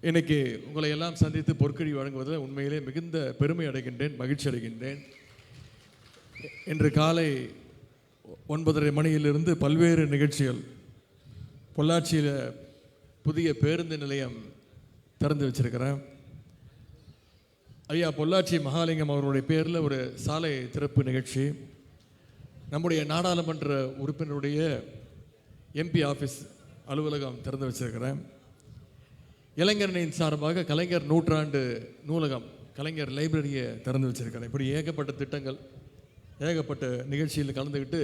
இன்னைக்கு உங்களை எல்லாம் சந்தித்து பொற்கழி வழங்குவதில் உண்மையிலே மிகுந்த பெருமை அடைகின்றேன், மகிழ்ச்சி அடைகின்றேன். இன்று காலை 9:30 மணியிலிருந்து பல்வேறு நிகழ்ச்சிகள். பொள்ளாச்சியில் புதிய பேருந்து நிலையம் திறந்து வச்சிருக்கிறேன். ஐயா பொள்ளாச்சி மகாலிங்கம் அவருடைய பேரில் ஒரு சாலை திறப்பு நிகழ்ச்சி. நம்முடைய நாடாளுமன்ற உறுப்பினருடைய எம்பி ஆஃபீஸ் அலுவலகம் திறந்து வச்சிருக்கிறேன். இளைஞரணியின் சார்பாக கலைஞர் நூற்றாண்டு நூலகம், கலைஞர் லைப்ரரியை திறந்து வச்சிருக்கிறேன். இப்படி ஏகப்பட்ட திட்டங்கள், ஏகப்பட்ட நிகழ்ச்சியில் கலந்துக்கிட்டு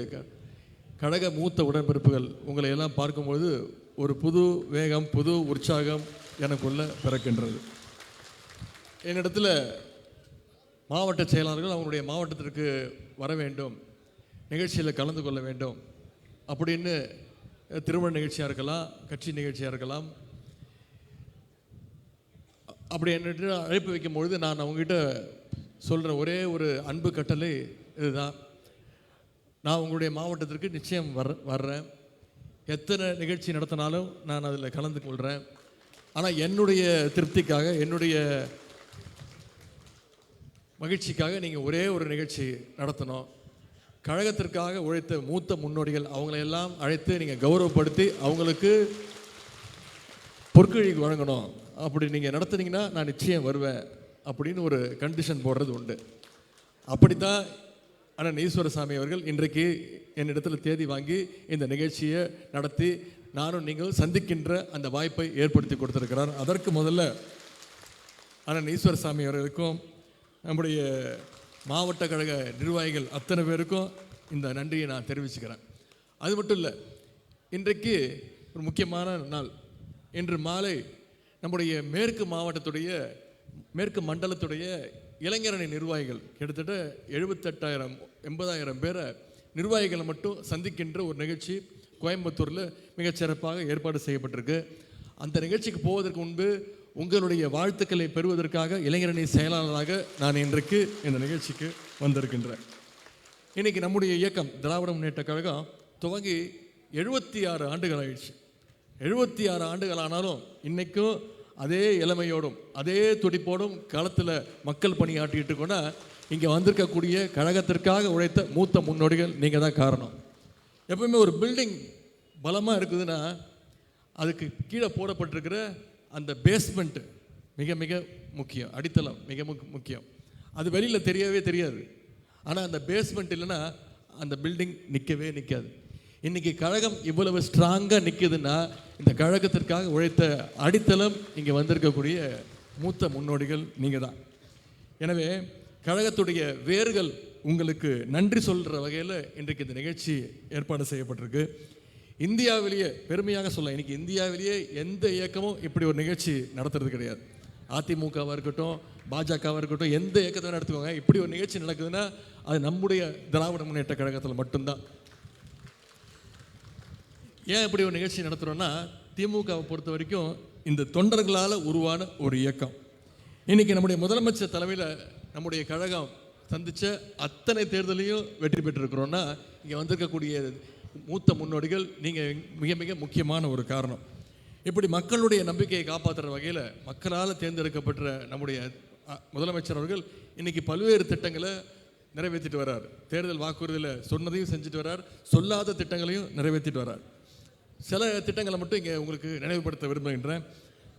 கழக மூத்த உடன்பிறப்புகள் உங்களை எல்லாம் பார்க்கும்போது ஒரு புது வேகம், புது உற்சாகம் எனக்குள்ள பிறக்கின்றது. என்னிடத்தில் மாவட்ட செயலாளர்கள் அவங்களுடைய மாவட்டத்திற்கு வர வேண்டும், நிகழ்ச்சியில் கலந்து கொள்ள வேண்டும் அப்படின்னு, திருமண நிகழ்ச்சியாக இருக்கலாம், கட்சி நிகழ்ச்சியாக இருக்கலாம், அப்படி என்னட்டு அழைப்பு வைக்கும்பொழுது நான் அவங்ககிட்ட சொல்கிற ஒரே ஒரு அன்பு கட்டளை இதுதான். நான் உங்களுடைய மாவட்டத்திற்கு நிச்சயம் வர்றேன். எத்தனை நிகழ்ச்சி நடத்தினாலும் நான் அதில் கலந்து கொள்கிறேன். ஆனால் என்னுடைய திருப்திக்காக, என்னுடைய மகிழ்ச்சிக்காக நீங்கள் ஒரே ஒரு நிகழ்ச்சி நடத்தணும். கழகத்திற்காக உழைத்த மூத்த முன்னோடிகள் அவங்களையெல்லாம் அழைத்து நீங்கள் கௌரவப்படுத்தி அவங்களுக்கு பொற்கழி வழங்கணும். அப்படி நீங்கள் நடத்துனீங்கன்னா நான் நிச்சயம் வருவேன் அப்படின்னு ஒரு கண்டிஷன் போடுறது உண்டு. அப்படித்தான் அண்ணன் ஈஸ்வரசாமி அவர்கள் இன்றைக்கு என்னிடத்தில் தேதி வாங்கி இந்த நிகழ்ச்சியை நடத்தி நானும் நீங்கள் சந்திக்கின்ற அந்த வாய்ப்பை ஏற்படுத்தி கொடுத்துருக்கிறார். அதற்கு முதல்ல அண்ணன் ஈஸ்வரசாமி அவர்களுக்கும் நம்முடைய மாவட்ட கழக நிர்வாகிகள் அத்தனை பேருக்கும் இந்த நன்றியை நான் தெரிவிச்சுக்கிறேன். அது மட்டும் இல்லை, இன்றைக்கு ஒரு முக்கியமான நாள். இன்று மாலை நம்முடைய மேற்கு மாவட்டத்துடைய, மேற்கு மண்டலத்துடைய இளைஞரணி நிர்வாகிகள் கிட்டத்தட்ட 78,000-80,000 பேரை நிர்வாகிகளை மட்டும் சந்திக்கின்ற ஒரு நிகழ்ச்சி கோயம்புத்தூரில் மிகச்சிறப்பாக ஏற்பாடு செய்யப்பட்டிருக்கு. அந்த நிகழ்ச்சிக்கு போவதற்கு முன்பு உங்களுடைய வாழ்த்துக்களை பெறுவதற்காக இளைஞரணி செயலாளராக நான் இன்றைக்கு இந்த நிகழ்ச்சிக்கு வந்திருக்கின்றேன். இன்றைக்கி நம்முடைய இயக்கம் திராவிட முன்னேற்ற கழகம் துவங்கி 76 ஆண்டுகள் ஆயிடுச்சு. 76 ஆண்டுகள் ஆனாலும் இன்றைக்கும் அதே இளமையோடும் அதே துடிப்போடும் களத்தில் மக்கள் பணியாற்றிட்டு இருக்கோன்னா இங்கே வந்திருக்கக்கூடிய கழகத்திற்காக உழைத்த மூத்த முன்னோடிகள் நீங்கள் தான் காரணம். எப்பவுமே ஒரு பில்டிங் பலமாக இருக்குதுன்னா அதுக்கு கீழே போடப்பட்டிருக்கிற அந்த பேஸ்மெண்ட்டு மிக மிக முக்கியம், அடித்தளம் மிக முக்கியம். அது வெளியில் தெரியவே தெரியாது. ஆனால் அந்த பேஸ்மெண்ட் இல்லைன்னா அந்த பில்டிங் நிற்கவே நிற்காது. இன்றைக்கி கழகம் இவ்வளவு ஸ்ட்ராங்காக நிற்குதுன்னா இந்த கழகத்திற்காக உழைத்த அடித்தளம் இங்கே வந்திருக்கக்கூடிய மூத்த முன்னோடிகள் நீங்கள் தான். எனவே கழகத்துடைய வேர்கள் உங்களுக்கு நன்றி சொல்கிற வகையில் இன்றைக்கு இந்த நிகழ்ச்சி ஏற்பாடு செய்யப்பட்டிருக்கு. இந்தியாவிலேயே பெருமையாக சொல்ல, இன்றைக்கி இந்தியாவிலேயே எந்த இயக்கமும் இப்படி ஒரு நிகழ்ச்சி நடத்துறது கிடையாது. அதிமுகவாக இருக்கட்டும், பாஜகவாக இருக்கட்டும், எந்த இயக்கத்தை நடத்துவாங்க, இப்படி ஒரு நிகழ்ச்சி நடக்குதுன்னா அது நம்முடைய திராவிட முன்னேற்ற கழகத்தில் மட்டும்தான். ஏன் இப்படி ஒரு நிகழ்ச்சி நடத்துகிறோன்னா, திமுகவை பொறுத்த வரைக்கும் இந்த தொண்டர்களால் உருவான ஒரு இயக்கம். இன்றைக்கி நம்முடைய முதலமைச்சர் தலைமையில் நம்முடைய கழகம் சந்தித்த அத்தனை தேர்தலையும் வெற்றி பெற்றிருக்கிறோன்னா இங்கே வந்திருக்கக்கூடிய மூத்த முன்னோடிகள் நீங்கள் மிக மிக முக்கியமான ஒரு காரணம். இப்படி மக்களுடைய நம்பிக்கையை காப்பாற்றுற வகையில் மக்களால் தேர்ந்தெடுக்கப்பட்ட நம்முடைய முதலமைச்சர் அவர்கள் இன்றைக்கி பல்வேறு திட்டங்களை நிறைவேற்றிட்டு வர்றார். தேர்தல் வாக்குறுதியில் சொன்னதையும் செஞ்சுட்டு வர்றார், சொல்லாத திட்டங்களையும் நிறைவேற்றிட்டு வர்றார். சில திட்டங்களை மட்டும் இங்கே உங்களுக்கு நினைவுபடுத்த விரும்புகின்றேன்.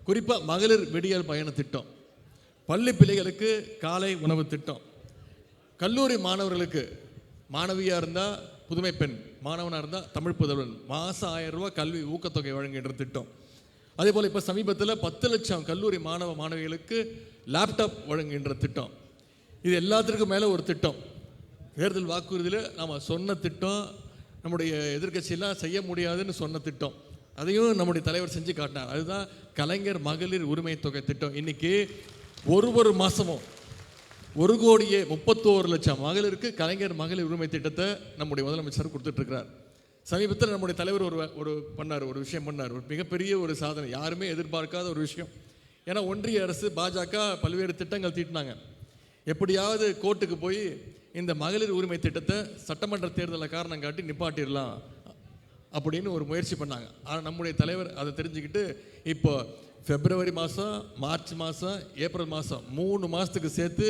குறிப்பாக மகளிர் விடியல் பயண திட்டம், பள்ளி பிள்ளைகளுக்கு காலை உணவு திட்டம், கல்லூரி மாணவர்களுக்கு, மாணவியாக இருந்தால் புதுமை பெண், மாணவனாக இருந்தால் தமிழ் புதல்வன், மாதம் 1000 ரூபா கல்வி ஊக்கத்தொகை வழங்குகின்ற திட்டம். அதே போல் இப்போ சமீபத்தில் 10 லட்சம் கல்லூரி மாணவ மாணவிகளுக்கு லேப்டாப் வழங்குகின்ற திட்டம். இது எல்லாத்திற்கும் மேலே ஒரு திட்டம், தேர்தல் வாக்குறுதியில் நாம் சொன்ன திட்டம், நம்முடைய எதிர்கட்சியெல்லாம் செய்ய முடியாதுன்னு சொன்ன திட்டம், அதையும் நம்முடைய தலைவர் செஞ்சு காட்டினார். அதுதான் கலைஞர் மகளிர் உரிமை தொகை திட்டம். இன்றைக்கி ஒரு மாதமும் 1,31,00,000 மகளிருக்கு கலைஞர் மகளிர் உரிமை திட்டத்தை நம்முடைய முதலமைச்சர் கொடுத்துட்ருக்கிறார். சமீபத்தில் நம்முடைய தலைவர் ஒரு விஷயம் பண்ணார், ஒரு மிகப்பெரிய ஒரு சாதனை, யாருமே எதிர்பார்க்காத ஒரு விஷயம். ஏன்னா ஒன்றிய அரசு பாஜக பல்வேறு திட்டங்கள் தீட்டினாங்க. எப்படியாவது கோர்ட்டுக்கு போய் இந்த மகளிர் உரிமை திட்டத்தை சட்டமன்ற தேர்தலை காரணம் காட்டி நிப்பாட்டிடலாம் அப்படின்னு ஒரு முயற்சி பண்ணாங்க. ஆனால் நம்முடைய தலைவர் அதை தெரிஞ்சுக்கிட்டு இப்போ பிப்ரவரி மாதம், மார்ச் மாதம், ஏப்ரல் மாதம் 3 மாதத்துக்கு சேர்த்து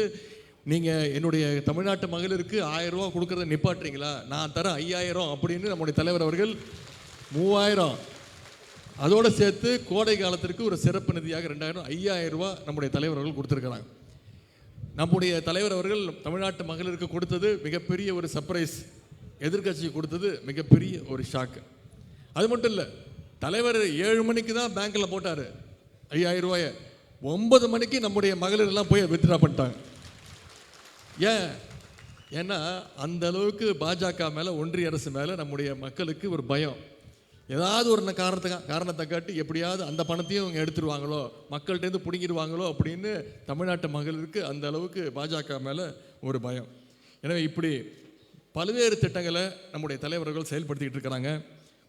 நீங்கள் என்னுடைய தமிழ்நாட்டு மகளிருக்கு 1000 ரூபா கொடுக்குறத நிப்பாட்டுறீங்களா? நான் தரேன் 5000 அப்படின்னு நம்முடைய தலைவர் அவர்கள் 3000 அதோடு சேர்த்து கோடை காலத்திற்கு ஒரு சிறப்பு நிதியாக 2000 5000 ரூபா நம்முடைய தலைவர் அவர்கள் கொடுத்துருக்குறாங்க. நம்முடைய தலைவர் அவர்கள் தமிழ்நாட்டு மகளிருக்கு கொடுத்தது மிகப்பெரிய ஒரு சர்ப்ரைஸ், எதிர்கட்சி கொடுத்தது மிகப்பெரிய ஒரு ஷாக்கு. அது மட்டும் இல்லை, தலைவர் 7 மணிக்கு தான் பேங்க்கில் போட்டார் 5000 ரூபாயை, 9 மணிக்கு நம்முடைய மகளிர் எல்லாம் போய் வித்ட்ரா பண்ணிட்டாங்க. ஏன்னா அந்த அளவுக்கு பாஜக மேலே, ஒன்றிய அரசு மேலே நம்முடைய மக்களுக்கு ஒரு பயம். ஏதாவது ஒரு காரணத்தை காட்டி எப்படியாவது அந்த பணத்தையும் அவங்க எடுத்துருவாங்களோ, மக்கள்கிட்டேருந்து பிடுங்கிடுவாங்களோ அப்படின்னு தமிழ்நாட்டு மகளிருக்கு அந்த அளவுக்கு பாஜக மேலே ஒரு பயம். எனவே இப்படி பல்வேறு திட்டங்களை நம்முடைய தலைவர்கள் செயல்படுத்திக்கிட்டு இருக்கிறாங்க.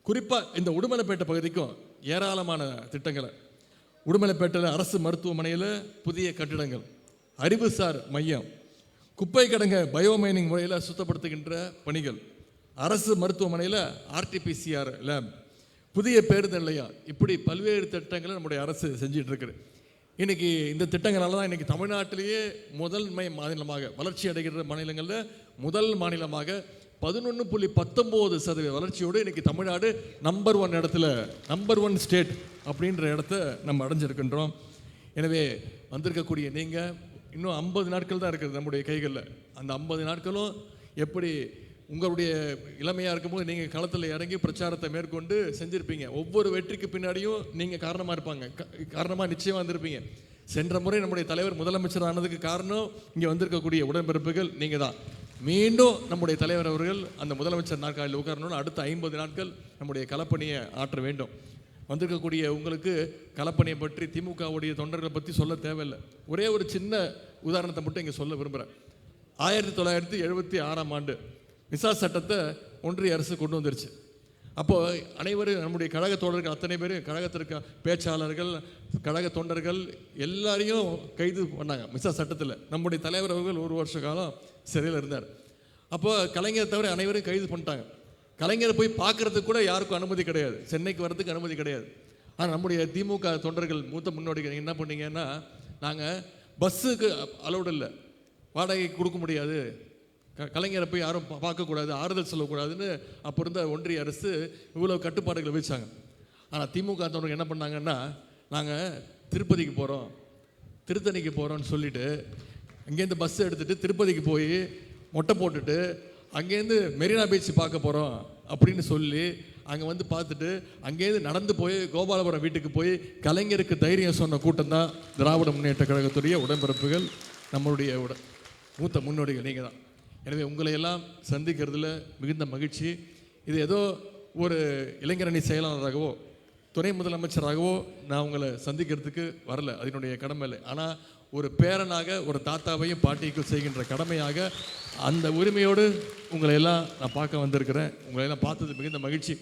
குறிப்பாக இந்த உடுமலைப்பேட்டை பகுதிக்கும் ஏராளமான திட்டங்களை, உடுமலைப்பேட்டையில் அரசு மருத்துவமனையில் புதிய கட்டிடங்கள், அறிவுசார் மையம், குப்பை கிடங்க பயோமைனிங் முறையில் சுத்தப்படுத்துகின்ற பணிகள், அரசு மருத்துவமனையில் RT-PCR லேப், புதிய பேருந்து நிலையம், இப்படி பல்வேறு திட்டங்களை நம்முடைய அரசு செஞ்சிட்டு இருக்குது. இன்றைக்கி இந்த திட்டங்களால் தான் இன்றைக்கி தமிழ்நாட்டிலேயே முதன்மை மாநிலமாக, வளர்ச்சி அடைகிற மாநிலங்களில் முதல் மாநிலமாக 11.19% வளர்ச்சியோடு இன்றைக்கி தமிழ்நாடு நம்பர் 1 இடத்துல, நம்பர் 1 ஸ்டேட் அப்படின்ற இடத்த நம்ம அடைஞ்சிருக்கின்றோம். எனவே வந்திருக்கக்கூடிய நீங்கள் இன்னும் 50 நாட்கள் தான் இருக்குது நம்முடைய கைகளில். அந்த 50 நாட்களும் எப்படி உங்களுடைய இளமையாக இருக்கும்போது நீங்கள் களத்தில் இறங்கி பிரச்சாரத்தை மேற்கொண்டு செஞ்சுருப்பீங்க. ஒவ்வொரு வெற்றிக்கு பின்னாடியும் நீங்கள் காரணமாக நிச்சயமாக வந்திருப்பீங்க. சென்ற முறை நம்முடைய தலைவர் முதலமைச்சர் ஆனதுக்கு காரணம் இங்கே வந்திருக்கக்கூடிய உடன்பிறப்புகள் நீங்கள் தான். மீண்டும் நம்முடைய தலைவர் அவர்கள் அந்த முதலமைச்சர் நாற்காலியில் உட்காரணும்னு அடுத்த 50 நாட்கள் நம்முடைய களப்பணியை ஆற்ற வேண்டும். வந்திருக்கக்கூடிய உங்களுக்கு களப்பணியை பற்றி, திமுகவுடைய தொண்டர்களை பற்றி சொல்ல தேவையில்லை. ஒரே ஒரு சின்ன உதாரணத்தை மட்டும் இங்கே சொல்ல விரும்புகிறேன். 1976ஆம் ஆண்டு மிசா சட்டத்தை ஒன்றிய அரசு கொண்டு வந்துருச்சு. அப்போது அனைவரும் நம்முடைய கழக தோழர்கள் அத்தனை பேர், கழகத்திற்கு பேச்சாளர்கள், கழக தொண்டர்கள் எல்லாரையும் கைது பண்ணாங்க மிசா சட்டத்தில். நம்முடைய தலைவர் அவர்கள் 1 வருஷ காலம் சிறையில் இருந்தார். அப்போது கலைஞரை தவிர அனைவரும் கைது பண்ணிட்டாங்க. கலைஞரை போய் பார்க்குறதுக்கு கூட யாருக்கும் அனுமதி கிடையாது, சென்னைக்கு வர்றதுக்கு அனுமதி கிடையாது. ஆனால் நம்முடைய திமுக தொண்டர்கள், மூத்த முன்னோடிகள் என்ன பண்ணீங்கன்னா, நாங்கள் பஸ்ஸுக்கு அலௌடு இல்லை, வாடகை கொடுக்க முடியாது, கலைஞரை போய் யாரும் பார்க்கக்கூடாது, ஆறுதல் சொல்லக்கூடாதுன்னு அப்போ இருந்த ஒன்றிய அரசு இவ்வளோ கட்டுப்பாடுகளை வச்சாங்க. ஆனால் திமுக தொண்டர்கள் என்ன பண்ணாங்கன்னா, நாங்கள் திருப்பதிக்கு போகிறோம், திருத்தணிக்கு போகிறோன்னு சொல்லிவிட்டு அங்கேருந்து பஸ் எடுத்துகிட்டு திருப்பதிக்கு போய் மொட்டை போட்டுட்டு அங்கேருந்து மெரினா பீச் பார்க்க போகிறோம் அப்படின்னு சொல்லி அங்கே வந்து பார்த்துட்டு அங்கேருந்து நடந்து போய் கோபாலபுரம் வீட்டுக்கு போய் கலைஞருக்கு தைரியம் சொன்ன கூட்டம் தான் திராவிட முன்னேற்ற கழகத்துடைய உடன்பிறப்புகள், நம்மளுடைய மூத்த முன்னோடிகள் நீங்கள் தான். எனவே உங்களையெல்லாம் சந்திக்கிறதுல மிகுந்த மகிழ்ச்சி. இது ஏதோ ஒரு இளைஞரணி செயலாளராகவோ துணை முதலமைச்சராகவோ நான் உங்களை சந்திக்கிறதுக்கு வரல, அதனுடைய கடமை இல்லை. ஆனால் ஒரு பேரனாக, ஒரு தாத்தாவையும் பாட்டிக்கும் செய்கின்ற கடமையாக அந்த உரிமையோடு உங்களையெல்லாம் நான் பார்க்க வந்திருக்கிறேன். உங்களையெல்லாம் பார்த்தது மிகுந்த மகிழ்ச்சி.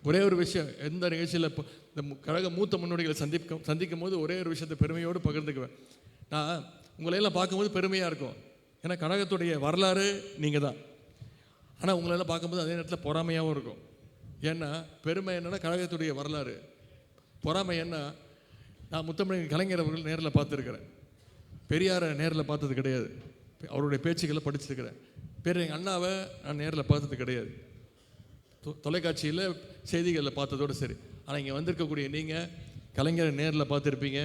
ஒரே ஒரு விஷயம், எந்த நிகழ்ச்சியில் இப்போ இந்த கழக மூத்த முன்னோடிகளை சந்திக்கும் போது ஒரே ஒரு விஷயத்தை பெருமையோடு பகிர்ந்துக்குவேன். நான் உங்களையெல்லாம் பார்க்கும்போது பெருமையாக இருக்கும், ஏன்னா கழகத்துடைய வரலாறு நீங்கள் தான். ஆனால் உங்களெல்லாம் பார்க்கும்போது அதே நேரத்தில் பொறாமையாகவும் இருக்கும். ஏன்னா பெருமை என்னென்னா கழகத்துடைய வரலாறு, பொறாமை என்ன, நான் முத்தமிழ் கலைஞர் அவர்கள் நேரில் பார்த்துருக்கிறேன், பெரியாரை நேரில் பார்த்தது கிடையாது, அவருடைய பேச்சுக்களை படிச்சிருக்கிறேன். எங்கள் அண்ணாவை நான் நேரில் பார்த்தது கிடையாது, தொலைக்காட்சியில் செய்திகளில் பார்த்ததோடு சரி. ஆனால் இங்கே வந்திருக்கக்கூடிய நீங்கள் கலைஞரை நேரில் பார்த்துருப்பீங்க,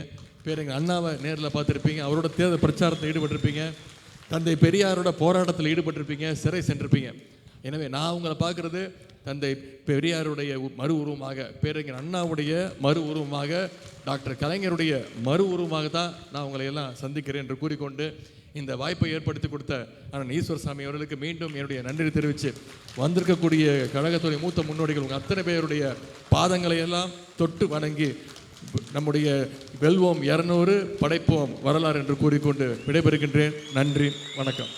எங்கள் அண்ணாவை நேரில் பார்த்துருப்பீங்க, அவரோட தேர்தல் பிரச்சாரத்தில் ஈடுபட்டிருப்பீங்க, தந்தை பெரியாரோட போராட்டத்தில் ஈடுபட்டிருப்பீங்க, சிறை சென்றிருப்பீங்க. எனவே நான் உங்களை பார்க்குறது தந்தை பெரியாருடைய மறு உருவமாக, பேரறிஞர் அண்ணாவுடைய மறு உருவமாக, டாக்டர் கலைஞருடைய மறு உருவமாக தான் நான் உங்களை எல்லாம் சந்திக்கிறேன் என்று கூறிக்கொண்டு இந்த வாய்ப்பை ஏற்படுத்தி கொடுத்த அண்ணன் ஈஸ்வரசாமி அவர்களுக்கு மீண்டும் என்னுடைய நன்றி தெரிவித்து, வந்திருக்கக்கூடிய கழகத்துடைய மூத்த முன்னோடிகள் உங்கள் அத்தனை பேருடைய பாதங்களை எல்லாம் தொட்டு வணங்கி நம்முடைய வெல்வோம் 200 படைப்போம் வரலாறு என்று கூறிக்கொண்டு விடைபெறுகின்றேன். நன்றி, வணக்கம்.